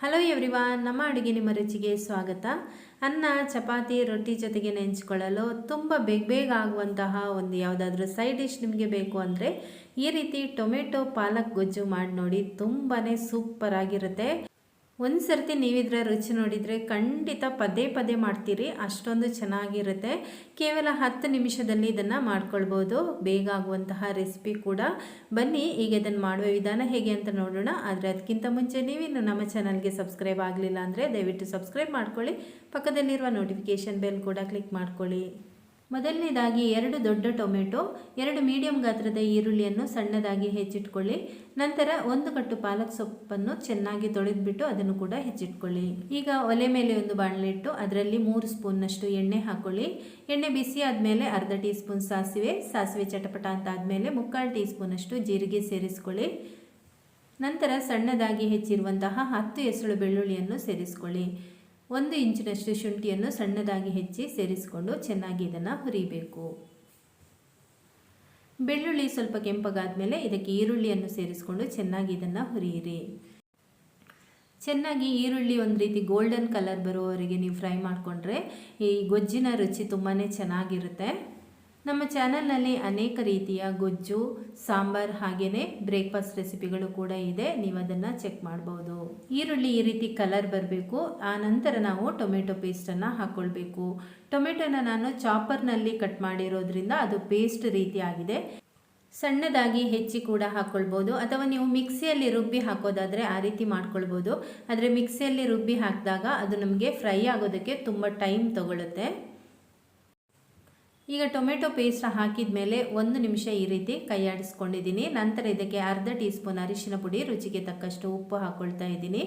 Hello everyone, ನಮ್ಮ ಅಡುಗೆ ನಿಮ್ಮ ರುಚಿಗೆ ಸ್ವಾಗತ. ಅನ್ನ, ಚಪಾತಿ, ರೊಟ್ಟಿ ಜೊತೆಗೆ ನೆಂಚಿಕೊಳ್ಳಲು ತುಂಬ ಬೇಗ ಆಗುವಂತಹ ಒಂದು ಯಾವುದಾದ್ರೂ ಸೈಡ್ ಡಿಶ್ ನಿಮಗೆ ಬೇಕು ಅಂದರೆ ಈ ರೀತಿ ಟೊಮೆಟೊ ಪಾಲಕ್ ಗೊಜ್ಜು ಮಾಡಿ ನೋಡಿ. ತುಂಬಾ ಸೂಪರ್ ಆಗಿರುತ್ತೆ. ಒಂದು ಸರ್ತಿ ನೀವಿದ್ರೆ ರುಚಿ ನೋಡಿದರೆ ಖಂಡಿತ ಪದೇ ಪದೇ ಮಾಡ್ತೀರಿ, ಅಷ್ಟೊಂದು ಚೆನ್ನಾಗಿರುತ್ತೆ. ಕೇವಲ 10 ನಿಮಿಷದಲ್ಲಿ ಇದನ್ನು ಮಾಡ್ಕೊಳ್ಬೋದು. ಬೇಗ ಆಗುವಂತಹ ರೆಸಿಪಿ ಕೂಡ. ಬನ್ನಿ ಈಗ ಇದನ್ನು ಮಾಡುವ ವಿಧಾನ ಹೇಗೆ ಅಂತ ನೋಡೋಣ. ಆದರೆ ಅದಕ್ಕಿಂತ ಮುಂಚೆ ನೀವಿನ್ನು ನಮ್ಮ ಚಾನಲ್ಗೆ ಸಬ್ಸ್ಕ್ರೈಬ್ ಆಗಲಿಲ್ಲ ಅಂದರೆ ದಯವಿಟ್ಟು ಸಬ್ಸ್ಕ್ರೈಬ್ ಮಾಡ್ಕೊಳ್ಳಿ. ಪಕ್ಕದಲ್ಲಿರುವ ನೋಟಿಫಿಕೇಷನ್ ಬೆಲ್ ಕೂಡ ಕ್ಲಿಕ್ ಮಾಡ್ಕೊಳ್ಳಿ. ಮೊದಲನೇದಾಗಿ 2 ದೊಡ್ಡ ಟೊಮೆಟೊ, 2 ಮೀಡಿಯಂ ಗಾತ್ರದ ಈರುಳ್ಳಿಯನ್ನು ಸಣ್ಣದಾಗಿ ಹೆಚ್ಚಿಟ್ಕೊಳ್ಳಿ. ನಂತರ 1 ಕಟ್ಟು ಪಾಲಕ್ ಸೊಪ್ಪನ್ನು ಚೆನ್ನಾಗಿ ತೊಳೆದ್ಬಿಟ್ಟು ಅದನ್ನು ಕೂಡ ಹೆಚ್ಚಿಟ್ಕೊಳ್ಳಿ. ಈಗ ಒಲೆ ಮೇಲೆ ಒಂದು ಬಾಣಲೆ ಇಟ್ಟು ಅದರಲ್ಲಿ 3 ಸ್ಪೂನ್ನಷ್ಟು ಎಣ್ಣೆ ಹಾಕೊಳ್ಳಿ. ಎಣ್ಣೆ ಬಿಸಿ ಆದಮೇಲೆ ಅರ್ಧ ಟೀ ಸ್ಪೂನ್ ಸಾಸಿವೆ ಚಟಪಟ ಅಂತ ಆದಮೇಲೆ 3/4 ಟೀ ಸ್ಪೂನಷ್ಟು ಜೀರಿಗೆ ಸೇರಿಸ್ಕೊಳ್ಳಿ. ನಂತರ ಸಣ್ಣದಾಗಿ ಹೆಚ್ಚಿರುವಂತಹ 10 ಎಸಳು ಬೆಳ್ಳುಳ್ಳಿಯನ್ನು ಸೇರಿಸ್ಕೊಳ್ಳಿ. 1 ಇಂಚಿನಷ್ಟು ಶುಂಠಿಯನ್ನು ಸಣ್ಣದಾಗಿ ಹೆಚ್ಚಿ ಸೇರಿಸಿಕೊಂಡು ಚೆನ್ನಾಗಿ ಇದನ್ನು ಹುರಿಬೇಕು. ಬೆಳ್ಳುಳ್ಳಿ ಸ್ವಲ್ಪ ಕೆಂಪಗಾದ ಮೇಲೆ ಇದಕ್ಕೆ ಈರುಳ್ಳಿಯನ್ನು ಸೇರಿಸಿಕೊಂಡು ಚೆನ್ನಾಗಿ ಇದನ್ನು ಹುರಿಯಿರಿ. ಚೆನ್ನಾಗಿ ಈರುಳ್ಳಿ ಒಂದು ರೀತಿ ಗೋಲ್ಡನ್ ಕಲರ್ ಬರುವವರೆಗೆ ನೀವು ಫ್ರೈ ಮಾಡಿಕೊಂಡ್ರೆ ಈ ಗೊಜ್ಜಿನ ರುಚಿ ತುಂಬಾ ಚೆನ್ನಾಗಿರುತ್ತೆ. ನಮ್ಮ ಚಾನಲ್ನಲ್ಲಿ ಅನೇಕ ರೀತಿಯ ಗೊಜ್ಜು, ಸಾಂಬಾರ್ ಹಾಗೆಯೇ ಬ್ರೇಕ್ಫಾಸ್ಟ್ ರೆಸಿಪಿಗಳು ಕೂಡ ಇದೆ. ನೀವು ಅದನ್ನು ಚೆಕ್ ಮಾಡ್ಬೋದು. ಈರುಳ್ಳಿ ಈ ರೀತಿ ಕಲರ್ ಬರಬೇಕು. ಆ ನಂತರ ನಾವು ಟೊಮೆಟೊ ಪೇಸ್ಟನ್ನು ಹಾಕ್ಕೊಳ್ಬೇಕು. ಟೊಮೆಟೊನ ನಾನು ಚಾಪರ್ನಲ್ಲಿ ಕಟ್ ಮಾಡಿರೋದ್ರಿಂದ ಅದು ಪೇಸ್ಟ್ ರೀತಿ ಆಗಿದೆ. ಸಣ್ಣದಾಗಿ ಹೆಚ್ಚಿ ಕೂಡ ಹಾಕ್ಕೊಳ್ಬೋದು, ಅಥವಾ ನೀವು ಮಿಕ್ಸಿಯಲ್ಲಿ ರುಬ್ಬಿ ಹಾಕೋದಾದರೆ ಆ ರೀತಿ ಮಾಡ್ಕೊಳ್ಬೋದು. ಆದರೆ ಮಿಕ್ಸಿಯಲ್ಲಿ ರುಬ್ಬಿ ಹಾಕಿದಾಗ ಅದು ನಮಗೆ ಫ್ರೈ ಆಗೋದಕ್ಕೆ ತುಂಬ ಟೈಮ್ ತಗೊಳ್ಳುತ್ತೆ. ಈಗ ಟೊಮೆಟೊ ಪೇಸ್ಟ್ ಹಾಕಿದ ಮೇಲೆ 1 ನಿಮಿಷ ಈ ರೀತಿ ಕೈಯಾಡಿಸ್ಕೊಂಡಿದ್ದೀನಿ. ನಂತರ ಇದಕ್ಕೆ ಅರ್ಧ ಟೀ ಸ್ಪೂನ್ ಅರಿಶಿನ ಪುಡಿ, ರುಚಿಗೆ ತಕ್ಕಷ್ಟು ಉಪ್ಪು ಹಾಕ್ಕೊಳ್ತಾ ಇದ್ದೀನಿ.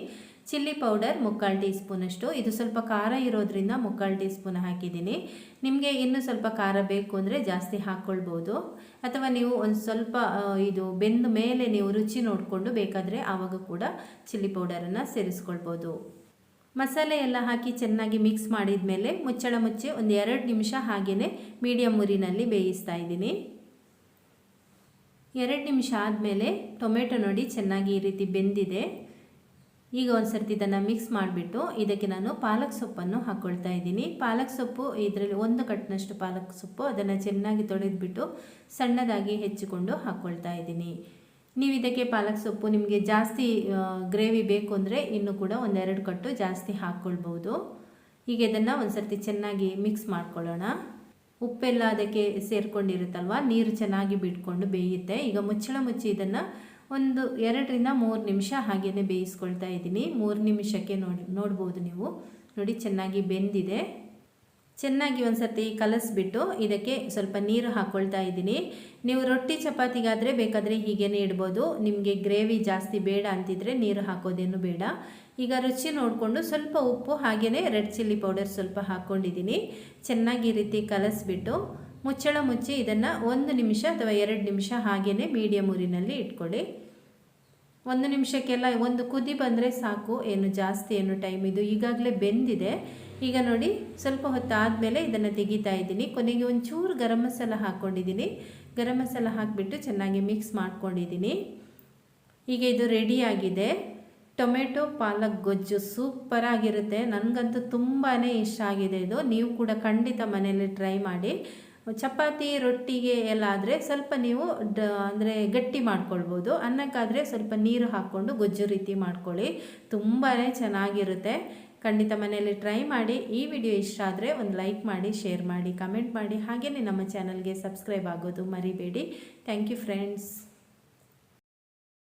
ಚಿಲ್ಲಿ ಪೌಡರ್ 3/4 ಟೀ ಸ್ಪೂನಷ್ಟು, ಇದು ಸ್ವಲ್ಪ ಖಾರ ಇರೋದ್ರಿಂದ 3/4 ಟೀ ಸ್ಪೂನ್ ಹಾಕಿದ್ದೀನಿ. ನಿಮಗೆ ಇನ್ನೂ ಸ್ವಲ್ಪ ಖಾರ ಬೇಕು ಅಂದರೆ ಜಾಸ್ತಿ ಹಾಕ್ಕೊಳ್ಬೋದು, ಅಥವಾ ನೀವು ಒಂದು ಸ್ವಲ್ಪ ಇದು ಬೆಂದ ಮೇಲೆ ನೀವು ರುಚಿ ನೋಡಿಕೊಂಡು ಬೇಕಾದರೆ ಆವಾಗ ಕೂಡ ಚಿಲ್ಲಿ ಪೌಡರನ್ನು ಸೇರಿಸ್ಕೊಳ್ಬೋದು. ಮಸಾಲೆ ಎಲ್ಲ ಹಾಕಿ ಚೆನ್ನಾಗಿ ಮಿಕ್ಸ್ ಮಾಡಿದ ಮೇಲೆ ಮುಚ್ಚಳ ಮುಚ್ಚಿ ಒಂದು 2 ನಿಮಿಷ ಹಾಗೆಯೇ ಮೀಡಿಯಮ್ ಉರಿನಲ್ಲಿ ಬೇಯಿಸ್ತಾ ಇದ್ದೀನಿ. 2 ನಿಮಿಷ ಆದಮೇಲೆ ಟೊಮೆಟೊ ನೋಡಿ ಚೆನ್ನಾಗಿ ಈ ರೀತಿ ಬೆಂದಿದೆ. ಈಗ ಒಂದು ಸರ್ತಿ ಇದನ್ನು ಮಿಕ್ಸ್ ಮಾಡಿಬಿಟ್ಟು ಇದಕ್ಕೆ ನಾನು ಪಾಲಕ್ ಸೊಪ್ಪನ್ನು ಹಾಕ್ಕೊಳ್ತಾ ಇದ್ದೀನಿ. ಪಾಲಕ್ ಸೊಪ್ಪು ಇದರಲ್ಲಿ 1 ಕಟ್ನಷ್ಟು ಪಾಲಕ್ ಸೊಪ್ಪು, ಅದನ್ನು ಚೆನ್ನಾಗಿ ತೊಳೆದ್ಬಿಟ್ಟು ಸಣ್ಣದಾಗಿ ಹೆಚ್ಚಿಕೊಂಡು ಹಾಕ್ಕೊಳ್ತಾ ಇದ್ದೀನಿ. ನೀವು ಇದಕ್ಕೆ ಪಾಲಕ್ ಸೊಪ್ಪು ನಿಮಗೆ ಜಾಸ್ತಿ ಗ್ರೇವಿ ಬೇಕು ಅಂದರೆ ಇನ್ನೂ ಕೂಡ 1-2 ಕಟ್ಟು ಜಾಸ್ತಿ ಹಾಕ್ಕೊಳ್ಬೋದು. ಈಗ ಇದನ್ನು ಒಂದು ಸರ್ತಿ ಚೆನ್ನಾಗಿ ಮಿಕ್ಸ್ ಮಾಡ್ಕೊಳ್ಳೋಣ. ಉಪ್ಪೆಲ್ಲ ಅದಕ್ಕೆ ಸೇರಿಕೊಂಡಿರುತ್ತಲ್ವ, ನೀರು ಚೆನ್ನಾಗಿ ಬಿಟ್ಕೊಂಡು ಬೇಯುತ್ತೆ. ಈಗ ಮುಚ್ಚಳ ಮುಚ್ಚಿ ಇದನ್ನು ಒಂದು 2-3 ನಿಮಿಷ ಹಾಗೆಯೇ ಬೇಯಿಸ್ಕೊಳ್ತಾ ಇದ್ದೀನಿ. 3 ನಿಮಿಷಕ್ಕೆ ನೋಡ್ಬೋದು ನೀವು. ನೋಡಿ ಚೆನ್ನಾಗಿ ಬೆಂದಿದೆ. ಚೆನ್ನಾಗಿ ಒಂದು ಸರ್ತಿ ಕಲಸಿಬಿಟ್ಟು ಇದಕ್ಕೆ ಸ್ವಲ್ಪ ನೀರು ಹಾಕ್ಕೊಳ್ತಾ ಇದ್ದೀನಿ. ನೀವು ರೊಟ್ಟಿ ಚಪಾತಿಗಾದರೆ ಬೇಕಾದರೆ ಹೀಗೇ ಇಡ್ಬೋದು. ನಿಮಗೆ ಗ್ರೇವಿ ಜಾಸ್ತಿ ಬೇಡ ಅಂತಿದ್ರೆ ನೀರು ಹಾಕೋದೇನು ಬೇಡ. ಈಗ ರುಚಿ ನೋಡಿಕೊಂಡು ಸ್ವಲ್ಪ ಉಪ್ಪು ಹಾಗೆಯೇ ರೆಡ್ ಚಿಲ್ಲಿ ಪೌಡರ್ ಸ್ವಲ್ಪ ಹಾಕ್ಕೊಂಡಿದ್ದೀನಿ. ಚೆನ್ನಾಗಿ ಈ ರೀತಿ ಕಲಸಿಬಿಟ್ಟು ಮುಚ್ಚಳ ಮುಚ್ಚಿ ಇದನ್ನು 1 ನಿಮಿಷ ಅಥವಾ 2 ನಿಮಿಷ ಹಾಗೆಯೇ ಮೀಡಿಯಮ್ ಉರಿನಲ್ಲಿ ಇಟ್ಕೊಳ್ಳಿ. 1 ನಿಮಿಷಕ್ಕೆಲ್ಲ ಒಂದು ಕುದಿ ಬಂದರೆ ಸಾಕು, ಜಾಸ್ತಿ ಟೈಮ್ ಇದು ಈಗಾಗಲೇ ಬೆಂದಿದೆ. ಈಗ ನೋಡಿ ಸ್ವಲ್ಪ ಹೊತ್ತು ಆದಮೇಲೆ ಇದನ್ನು ತೆಗಿತಾ ಇದ್ದೀನಿ. ಕೊನೆಗೆ ಒಂಚೂರು ಗರಂ ಮಸಾಲ ಹಾಕ್ಕೊಂಡಿದ್ದೀನಿ. ಗರಂ ಮಸಾಲ ಹಾಕಿಬಿಟ್ಟು ಚೆನ್ನಾಗಿ ಮಿಕ್ಸ್ ಮಾಡ್ಕೊಂಡಿದ್ದೀನಿ. ಈಗ ಇದು ರೆಡಿಯಾಗಿದೆ. ಟೊಮೆಟೊ ಪಾಲಕ್ ಗೊಜ್ಜು ಸೂಪರಾಗಿರುತ್ತೆ. ನನಗಂತೂ ತುಂಬಾ ಇಷ್ಟ ಆಗಿದೆ ಇದು. ನೀವು ಕೂಡ ಖಂಡಿತ ಮನೆಯಲ್ಲಿ ಟ್ರೈ ಮಾಡಿ. ಚಪಾತಿ ರೊಟ್ಟಿಗೆ ಎಲ್ಲ ಆದರೆ ಸ್ವಲ್ಪ ನೀವು ಅಂದರೆ ಗಟ್ಟಿ ಮಾಡ್ಕೊಳ್ಬೋದು. ಅನ್ನಕ್ಕಾದರೆ ಸ್ವಲ್ಪ ನೀರು ಹಾಕ್ಕೊಂಡು ಗೊಜ್ಜು ರೀತಿ ಮಾಡ್ಕೊಳ್ಳಿ, ತುಂಬಾ ಚೆನ್ನಾಗಿರುತ್ತೆ. ಖಂಡಿತ ಮನೆಯಲ್ಲಿ ಟ್ರೈ ಮಾಡಿ. ಈ ವಿಡಿಯೋ ಇಷ್ಟ ಆದರೆ ಒಂದು ಲೈಕ್ ಮಾಡಿ, ಶೇರ್ ಮಾಡಿ, ಕಮೆಂಟ್ ಮಾಡಿ. ಹಾಗೆಯೇ ನಮ್ಮ ಚಾನಲ್ಗೆ ಸಬ್ಸ್ಕ್ರೈಬ್ ಆಗೋದು ಮರಿಬೇಡಿ. Thank you friends.